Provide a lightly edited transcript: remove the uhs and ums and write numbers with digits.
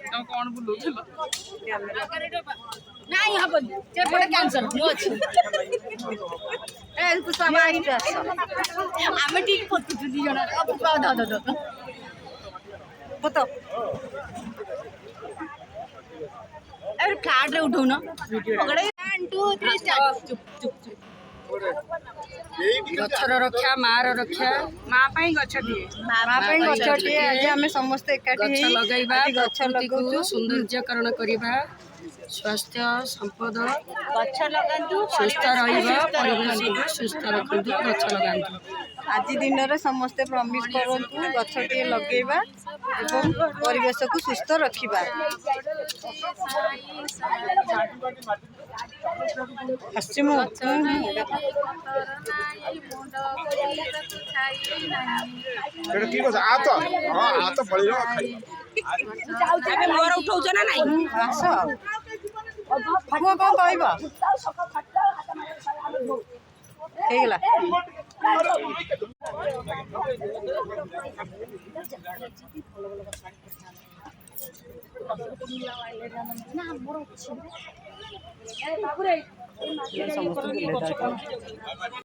ତମ କଣ ବୁଲଉଥିଲ? ନାଇଁ ହବନି ସେପଟେ କ୍ୟାନ୍ସଲ ମୁଁ ଅଛି ଆମେ ଠିକ ପୋତୁଛୁ ଦି ଜଣ ପୋତ ଫ୍ଲାଟ୍ ରେ ଉଠଉନ ଗଛର ରକ୍ଷା ମାର ରକ୍ଷା ମା ପାଇଁ ଗଛଟିଏ ଆଜି ଆମେ ସମସ୍ତେ ଏକାଠି ଗଛ ହେଇ ଲଗାଇବା ଗଛ ଲଗାଉଛୁ ସୌନ୍ଦର୍ଯ୍ୟକରଣ କରିବା ସ୍ୱାସ୍ଥ୍ୟ ସମ୍ପଦ ଗଛ ଲଗାନ୍ତୁ ସୁସ୍ଥ ରହିବ ପରିବେଶକୁ ସୁସ୍ଥ ରଖନ୍ତୁ ଗଛ ଲଗାନ୍ତୁ। ଆଜି ଦିନରେ ସମସ୍ତେ ପ୍ରମିସ୍ କରନ୍ତୁ ଗଛଟିଏ ଲଗେଇବା ଏବଂ ପରିବେଶକୁ ସୁସ୍ଥ ରଖିବା। ଆସିଛି ମୁଁ ମୋର ଉଠଉଛ ନା ନାଇଁ ଆସ ପୁଅ କଣ କହିବ ହେଇଗଲା। ସମସ୍ତେ